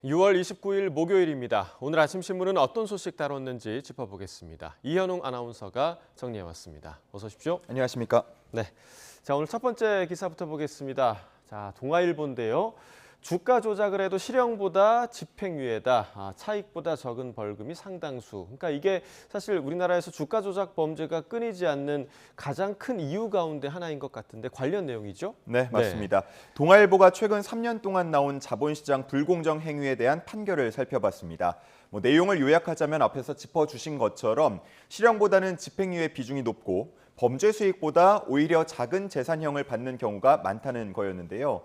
6월 29일 목요일입니다. 오늘 아침 신문은 어떤 소식 다뤘는지 짚어보겠습니다. 이현웅 아나운서가 정리해왔습니다. 어서 오십시오. 안녕하십니까? 네. 자, 오늘 첫 번째 기사부터 보겠습니다. 자, 동아일보인데요. 주가 조작을 해도 실형보다 집행유예다. 차익보다 적은 벌금이 상당수. 그러니까 이게 사실 우리나라에서 주가 조작 범죄가 끊이지 않는 가장 큰 이유 가운데 하나인 것 같은데 관련 내용이죠? 네, 맞습니다. 동아일보가 최근 3년 동안 나온 자본시장 불공정 행위에 대한 판결을 살펴봤습니다. 내용을 요약하자면 앞에서 짚어주신 것처럼 실형보다는 집행유예 비중이 높고 범죄 수익보다 오히려 작은 재산형을 받는 경우가 많다는 거였는데요.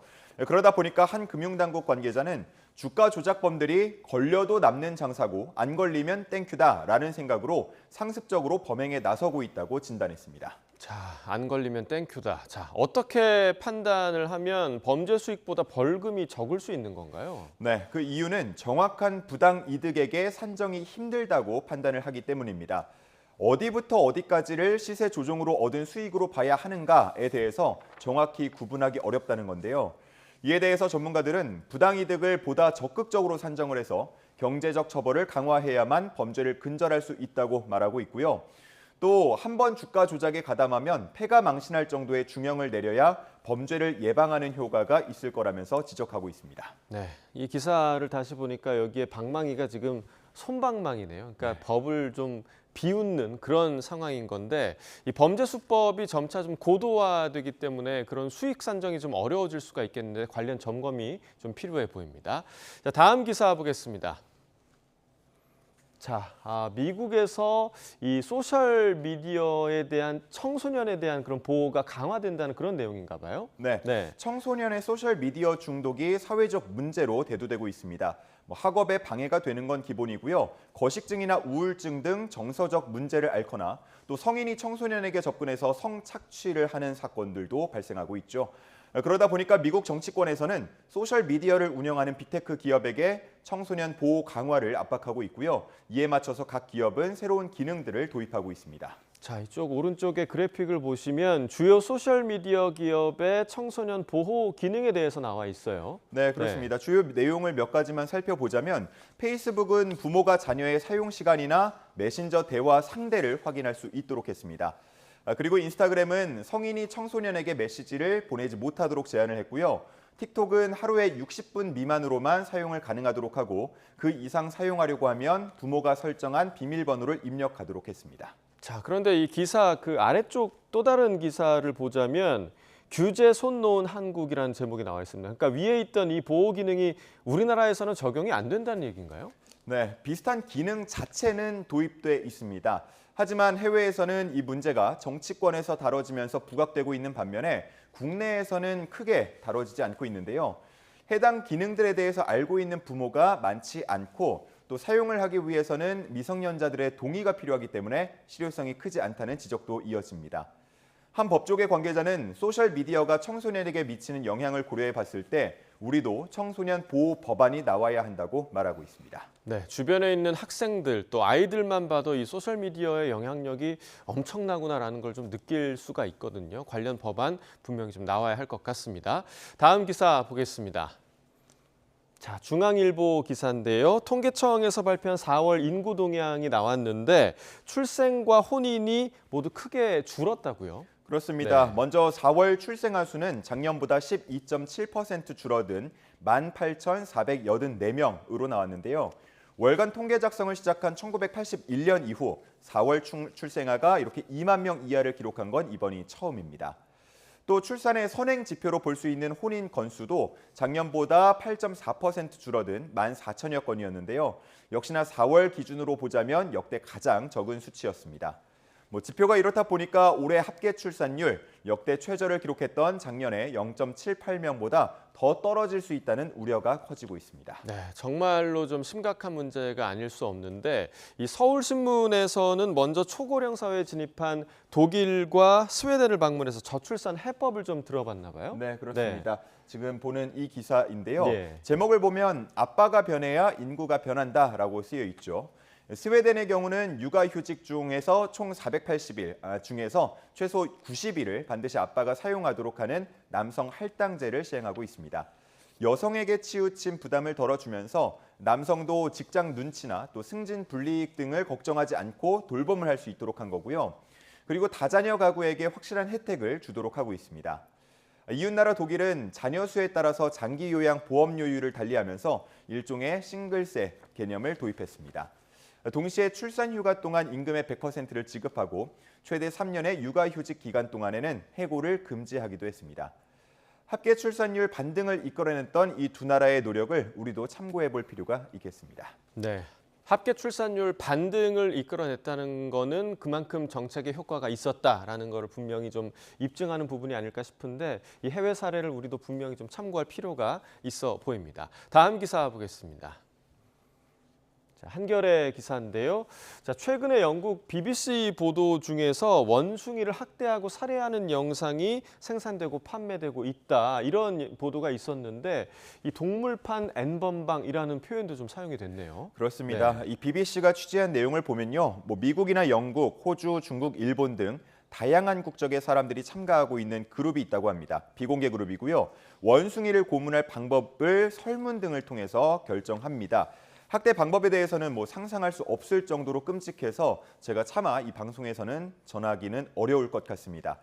그러다 보니까 한 금융당국 관계자는 주가 조작범들이 걸려도 남는 장사고 안 걸리면 땡큐다라는 생각으로 상습적으로 범행에 나서고 있다고 진단했습니다. 자, 안 걸리면 땡큐다. 자, 어떻게 판단을 하면 범죄 수익보다 벌금이 적을 수 있는 건가요? 네, 그 이유는 정확한 부당 이득에게 산정이 힘들다고 판단을 하기 때문입니다. 어디부터 어디까지를 시세 조정으로 얻은 수익으로 봐야 하는가에 대해서 정확히 구분하기 어렵다는 건데요. 이에 대해서 전문가들은 부당이득을 보다 적극적으로 산정을 해서 경제적 처벌을 강화해야만 범죄를 근절할 수 있다고 말하고 있고요. 또 한 번 주가 조작에 가담하면 패가 망신할 정도의 중형을 내려야 범죄를 예방하는 효과가 있을 거라면서 지적하고 있습니다. 네, 이 기사를 다시 보니까 여기에 방망이가 지금 솜방망이네요. 그러니까 법을 좀 비웃는 그런 상황인 건데 이 범죄 수법이 점차 좀 고도화되기 때문에 그런 수익 산정이 좀 어려워질 수가 있겠는데 관련 점검이 좀 필요해 보입니다. 자, 다음 기사 보겠습니다. 자, 미국에서 이 소셜 미디어에 대한 청소년에 대한 그런 보호가 강화된다는 그런 내용인가 봐요. 네, 청소년의 소셜 미디어 중독이 사회적 문제로 대두되고 있습니다. 학업에 방해가 되는 건 기본이고요. 거식증이나 우울증 등 정서적 문제를 앓거나 또 성인이 청소년에게 접근해서 성착취를 하는 사건들도 발생하고 있죠. 그러다 보니까 미국 정치권에서는 소셜 미디어를 운영하는 빅테크 기업에게 청소년 보호 강화를 압박하고 있고요. 이에 맞춰서 각 기업은 새로운 기능들을 도입하고 있습니다. 자, 이쪽 오른쪽에 그래픽을 보시면 주요 소셜미디어 기업의 청소년 보호 기능에 대해서 나와 있어요. 네, 그렇습니다. 주요 내용을 몇 가지만 살펴보자면 페이스북은 부모가 자녀의 사용 시간이나 메신저 대화 상대를 확인할 수 있도록 했습니다. 그리고 인스타그램은 성인이 청소년에게 메시지를 보내지 못하도록 제한을 했고요. 틱톡은 하루에 60분 미만으로만 사용을 가능하도록 하고 그 이상 사용하려고 하면 부모가 설정한 비밀번호를 입력하도록 했습니다. 자, 그런데 이 기사 그 아래쪽 또 다른 기사를 보자면 규제 손 놓은 한국이라는 제목이 나와 있습니다. 그러니까 위에 있던 이 보호 기능이 우리나라에서는 적용이 안 된다는 얘기인가요? 네, 비슷한 기능 자체는 도입돼 있습니다. 하지만 해외에서는 이 문제가 정치권에서 다뤄지면서 부각되고 있는 반면에 국내에서는 크게 다뤄지지 않고 있는데요. 해당 기능들에 대해서 알고 있는 부모가 많지 않고 또 사용을 하기 위해서는 미성년자들의 동의가 필요하기 때문에 실효성이 크지 않다는 지적도 이어집니다. 한 법조계 관계자는 소셜미디어가 청소년에게 미치는 영향을 고려해 봤을 때 우리도 청소년 보호 법안이 나와야 한다고 말하고 있습니다. 네, 주변에 있는 학생들 또 아이들만 봐도 이 소셜미디어의 영향력이 엄청나구나라는 걸 좀 느낄 수가 있거든요. 관련 법안 분명히 좀 나와야 할 것 같습니다. 다음 기사 보겠습니다. 자, 중앙일보 기사인데요. 통계청에서 발표한 4월 인구 동향이 나왔는데 출생과 혼인이 모두 크게 줄었다고요. 그렇습니다. 네. 먼저 4월 출생아 수는 작년보다 12.7% 줄어든 18,484명으로 나왔는데요. 월간 통계 작성을 시작한 1981년 이후 4월 출생아가 이렇게 2만 명 이하를 기록한 건 이번이 처음입니다. 또 출산의 선행 지표로 볼 수 있는 혼인 건수도 작년보다 8.4% 줄어든 14,000여 건이었는데요. 역시나 4월 기준으로 보자면 역대 가장 적은 수치였습니다. 지표가 이렇다 보니까 올해 합계 출산율 역대 최저를 기록했던 작년에 0.78명보다 더 떨어질 수 있다는 우려가 커지고 있습니다. 네, 정말로 좀 심각한 문제가 아닐 수 없는데 이 서울신문에서는 먼저 초고령 사회에 진입한 독일과 스웨덴을 방문해서 저출산 해법을 좀 들어봤나 봐요. 네, 그렇습니다. 지금 보는 이 기사인데요. 네. 제목을 보면 아빠가 변해야 인구가 변한다라고 쓰여 있죠. 스웨덴의 경우는 육아휴직 중에서 총 480일 중에서 최소 90일을 반드시 아빠가 사용하도록 하는 남성 할당제를 시행하고 있습니다. 여성에게 치우친 부담을 덜어주면서 남성도 직장 눈치나 또 승진 불이익 등을 걱정하지 않고 돌봄을 할 수 있도록 한 거고요. 그리고 다자녀 가구에게 확실한 혜택을 주도록 하고 있습니다. 이웃나라 독일은 자녀 수에 따라서 장기 요양 보험료율을 달리하면서 일종의 싱글세 개념을 도입했습니다. 동시에 출산 휴가 동안 임금의 100%를 지급하고 최대 3년의 육아휴직 기간 동안에는 해고를 금지하기도 했습니다. 합계 출산율 반등을 이끌어냈던 이 두 나라의 노력을 우리도 참고해 볼 필요가 있겠습니다. 네. 합계 출산율 반등을 이끌어냈다는 거는 그만큼 정책의 효과가 있었다라는 것을 분명히 좀 입증하는 부분이 아닐까 싶은데 이 해외 사례를 우리도 분명히 좀 참고할 필요가 있어 보입니다. 다음 기사 보겠습니다. 자, 한겨레 기사인데요. 자, 최근에 영국 BBC 보도 중에서 원숭이를 학대하고 살해하는 영상이 생산되고 판매되고 있다. 이런 보도가 있었는데 이 동물판 N번방이라는 표현도 좀 사용이 됐네요. 그렇습니다. 이 BBC가 취재한 내용을 보면요. 미국이나 영국, 호주, 중국, 일본 등 다양한 국적의 사람들이 참가하고 있는 그룹이 있다고 합니다. 비공개 그룹이고요. 원숭이를 고문할 방법을 설문 등을 통해서 결정합니다. 학대 방법에 대해서는 상상할 수 없을 정도로 끔찍해서 제가 차마 이 방송에서는 전하기는 어려울 것 같습니다.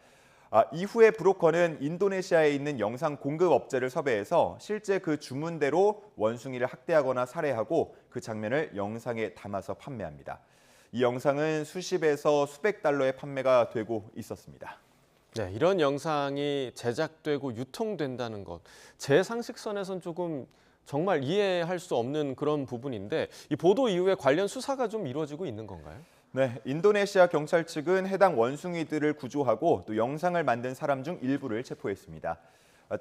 이후에 브로커는 인도네시아에 있는 영상 공급 업체를 섭외해서 실제 그 주문대로 원숭이를 학대하거나 살해하고 그 장면을 영상에 담아서 판매합니다. 이 영상은 수십에서 수백 달러에 판매가 되고 있었습니다. 네, 이런 영상이 제작되고 유통된다는 것, 제 상식선에선 조금 정말 이해할 수 없는 그런 부분인데 이 보도 이후에 관련 수사가 좀 이루어지고 있는 건가요? 네, 인도네시아 경찰 측은 해당 원숭이들을 구조하고 또 영상을 만든 사람 중 일부를 체포했습니다.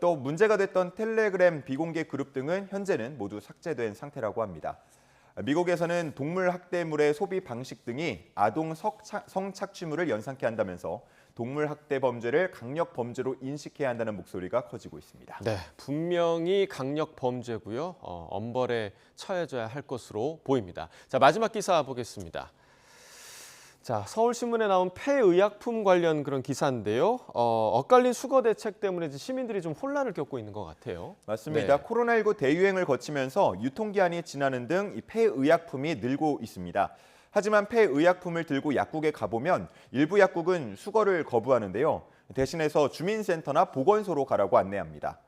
또 문제가 됐던 텔레그램 비공개 그룹 등은 현재는 모두 삭제된 상태라고 합니다. 미국에서는 동물 학대물의 소비 방식 등이 아동 성착취물을 연상케 한다면서 동물 학대 범죄를 강력 범죄로 인식해야 한다는 목소리가 커지고 있습니다. 네, 분명히 강력 범죄고요. 엄벌에 처해져야 할 것으로 보입니다. 자, 마지막 기사 보겠습니다. 자, 서울신문에 나온 폐의약품 관련 그런 기사인데요. 엇갈린 수거 대책 때문에 시민들이 좀 혼란을 겪고 있는 것 같아요. 맞습니다. 네. 코로나19 대유행을 거치면서 유통기한이 지나는 등 이 폐의약품이 늘고 있습니다. 하지만 폐의약품을 들고 약국에 가보면 일부 약국은 수거를 거부하는데요. 대신해서 주민센터나 보건소로 가라고 안내합니다.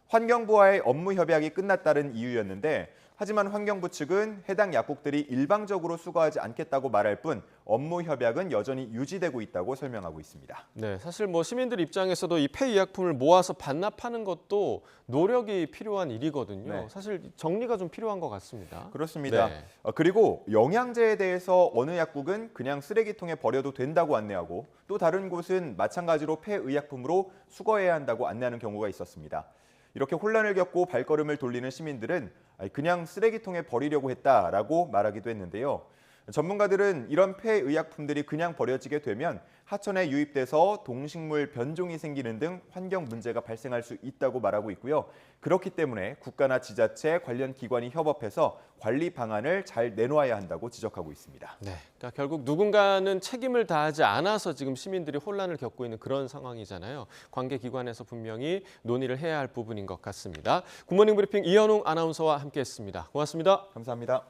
환경부와의 업무 협약이 끝났다는 이유였는데 하지만 환경부 측은 해당 약국들이 일방적으로 수거하지 않겠다고 말할 뿐 업무 협약은 여전히 유지되고 있다고 설명하고 있습니다. 네, 사실 시민들 입장에서도 이 폐의약품을 모아서 반납하는 것도 노력이 필요한 일이거든요. 네. 사실 정리가 좀 필요한 것 같습니다. 그렇습니다. 네. 그리고 영양제에 대해서 어느 약국은 그냥 쓰레기통에 버려도 된다고 안내하고 또 다른 곳은 마찬가지로 폐의약품으로 수거해야 한다고 안내하는 경우가 있었습니다. 이렇게 혼란을 겪고 발걸음을 돌리는 시민들은 그냥 쓰레기통에 버리려고 했다라고 말하기도 했는데요. 전문가들은 이런 폐의약품들이 그냥 버려지게 되면 하천에 유입돼서 동식물 변종이 생기는 등 환경 문제가 발생할 수 있다고 말하고 있고요. 그렇기 때문에 국가나 지자체 관련 기관이 협업해서 관리 방안을 잘 내놓아야 한다고 지적하고 있습니다. 네, 그러니까 결국 누군가는 책임을 다하지 않아서 지금 시민들이 혼란을 겪고 있는 그런 상황이잖아요. 관계기관에서 분명히 논의를 해야 할 부분인 것 같습니다. 굿모닝 브리핑 이현웅 아나운서와 함께했습니다. 고맙습니다. 감사합니다.